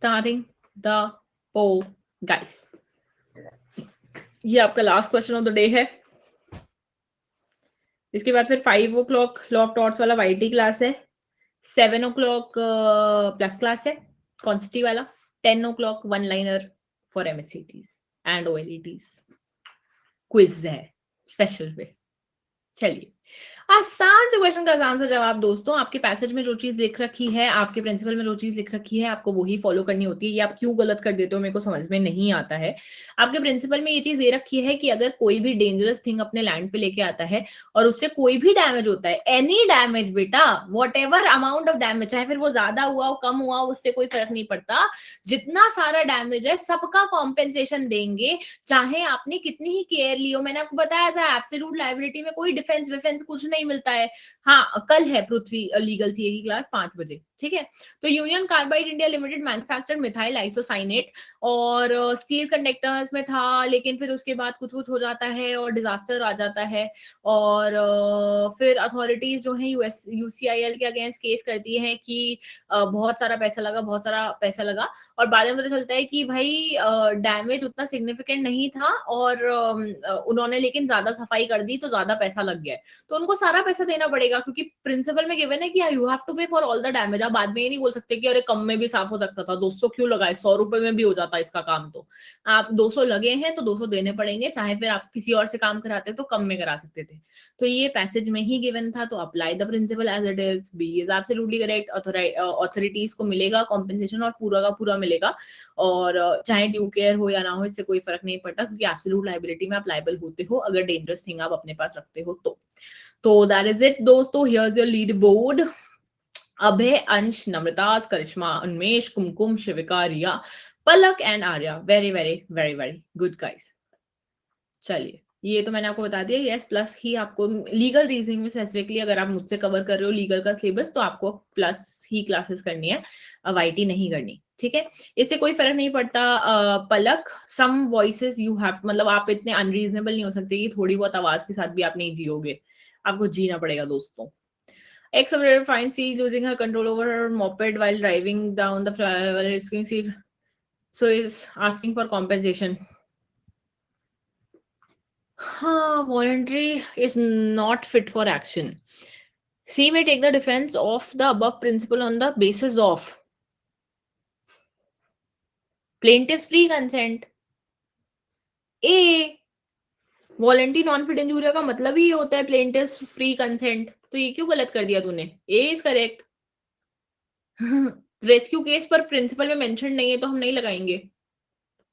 स्टार्टिंग द पोल गाइस। ये आपका last question of the day है। इसके बाद फिर 5 o'clock लॉ ऑफ टॉट्स वाला वाईटी क्लास है। 7 o'clock प्लस क्लास है क्वांटिटी वाला। 10 o'clock one liner for MHCETs and OLETs quiz है स्पेशल पे। चलिए आसान से क्वेश्चन का आसान सा जवाब दोस्तों, आपके पैसेज में जो चीज लिख रखी है, आपके प्रिंसिपल में जो चीज लिख रखी है, आपको वही फॉलो करनी होती है। ये आप क्यों गलत कर देते हो मेरे को समझ में नहीं आता है। आपके प्रिंसिपल में ये चीज दे रखी है कि अगर कोई भी डेंजरस थिंग अपने लैंड पे लेके आता है और उससे कोई भी डैमेज होता है, एनी डैमेज बेटा, what ever amount of damage, चाहे फिर वो ज्यादा हुआ हो कम हुआ हो, उससे कोई फर्क नहीं पड़ता। जितना सारा डैमेज है सबका कॉम्पेंसेशन देंगे, चाहे आपने कितनी ही केयर ली हो। मैंने आपको बताया था एब्सोल्यूट लायबिलिटी में कोई डिफेंस विफेंस कुछ नहीं मिलता है। हाँ कल है पृथ्वी लीगल सीए की क्लास 5 बजे, ठीक है। तो union carbide India limited manufacture methyl isocyanate, और स्टील कंडक्टर्स में था, लेकिन फिर उसके बाद कुछ कुछ हो जाता है और डिजास्टर आ जाता है। और फिर अथॉरिटीज जो है यूएस यूसीआईएल के अगेंस्ट केस करती है कि बहुत सारा पैसा लगा, बहुत सारा पैसा लगा। और बाद में पता चलता है कि भाई डैमेज उतना सिग्निफिकेंट नहीं था और उन्होंने लेकिन ज्यादा सफाई कर दी तो ज्यादा पैसा लग गया है। तो उनको सारा पैसा देना पड़ेगा, क्योंकि प्रिंसिपल में गिवन है कि यू हैव टू पे फॉर ऑल द डैमेज। आप बाद में ये नहीं बोल सकते कि अरे कम में भी साफ हो सकता था, 200 क्यों लगाए, 100 रुपए में भी हो जाता इसका काम। तो आप 200 लगे हैं तो 200 देने पड़ेंगे, चाहे फिर आप किसी और से काम कराते तो कम में करा सकते थे। तो ये पैसेज में ही गिवन था, तो apply the principle as it is. B is absolutely correct. Authorities को मिलेगा कॉम्पेंसेशन और पूरा का पूरा मिलेगा। और चाहे ड्यू केयर हो या ना हो, इससे कोई फर्क नहीं पड़ता, क्योंकि एब्सोल्यूट लायबिलिटी में आप लायबल होते हो अगर डेंजरस थिंग आप अपने पास रखते हो तो दैट इज इट दोस्तों। Here's your leaderboard. Abhay, Ansh, Namrata, Karishma, Unmesh, Kumkum, Shivika, Riya, Palak and Arya. Very very very very good guys. चलिए ये तो मैंने आपको बता दिया। यस प्लस ही आपको लीगल रीजनिंग में स्पेसिफिकली अगर आप मुझसे कवर कर रहे हो लीगल का सिलेबस, तो आपको प्लस ही क्लासेस करनी है, वाईटी नहीं करनी। ठीक है, इससे कोई फर्क नहीं पड़ता। पलक, सम वॉइसेस यू हैव, मतलब आप इतने अनरीजनेबल नहीं हो सकते कि थोड़ी बहुत आवाज के साथ भी आप नहीं जियोगे, आपको जीना पड़ेगा दोस्तों। Ex operator finds she losing her control over her moped while driving down the flyover. So is asking for compensation. Voluntary is not fit for action. C may take the defense of the above principle on the basis of plaintiff's free consent. A, voluntary non fit injuria का मतलब ही ये होता है प्लेंटिव्स free consent, तो ये क्यों गलत कर दिया तूने? ए इज करेक्ट। रेस्क्यू केस पर प्रिंसिपल में मेंशन नहीं है तो हम नहीं लगाएंगे।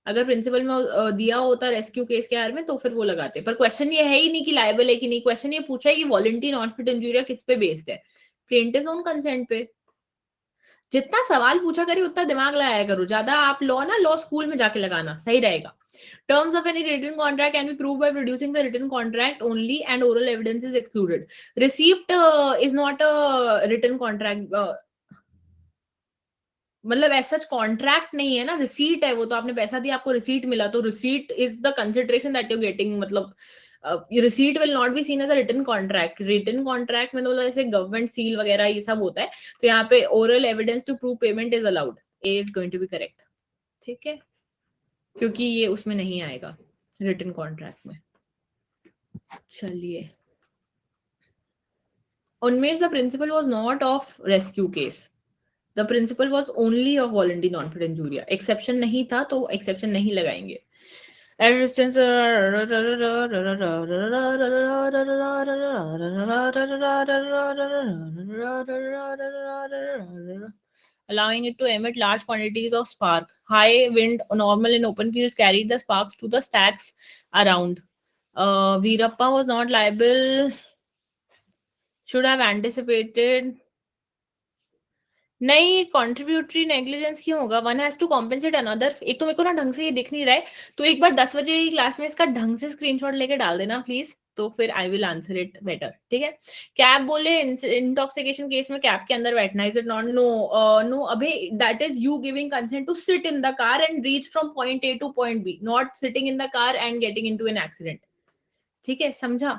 अगर प्रिंसिपल में दिया होता रेस्क्यू केस के बारे में तो फिर वो लगाते, पर क्वेश्चन ये है ही नहीं कि लायबल है कि नहीं, क्वेश्चन ये पूछा है कि वॉलंटरी नॉन फिट इंजूरिया किस पे बेस्ड है? प्लेंटिव्स ओन कंसेंट पे। जितना सवाल पूछा करिए उतना दिमाग लगाया करो, ज्यादा आप लॉ स्कूल में जाके लगाना सही रहेगा। Terms of any written contract can be proved by producing the written contract only and oral evidence is excluded. Receipt is not a written contract. मतलब ऐसा कॉन्ट्रैक्ट नहीं है ना, रिसीट है वो, तो आपने पैसा दिया आपको रिसीट मिला, तो receipt is the consideration that you getting, मतलब receipt will not be seen as a written contract. Written contract में तो मतलब ऐसे गवर्नमेंट सील वगैरह ये सब होता है, तो यहाँ पे oral evidence to prove payment is allowed. A is going to be correct, ठीक है, क्योंकि ये उसमें नहीं आएगा रिटन कॉन्ट्रैक्ट में। चलिए, उनमें the principle was not of rescue case, the principle was only of voluntary non fit injuria, exception नहीं था तो एक्सेप्शन नहीं लगाएंगे। allowing it to emit large quantities of spark. High wind, normal in open fields, carried the sparks to the stacks around. Veerappa was not liable, should have anticipated. नहीं, contributory negligence क्यों होगा? One has to compensate another. एक तो मेरे को ना ढंग से ये दिख नहीं रहा है, तो एक बार 10 बजे की क्लास में इसका ढंग से स्क्रीनशॉट लेके डाल देना प्लीज, तो फिर I will answer it better, ठीक है। कैब बोले इंटॉक्सिकेशन केस में कैब के अंदर बैठना, is it not? No, no अभी, that is you giving consent to sit in the car and reach from point A to point B, not sitting in the car and getting into an accident, ठीक है, समझा?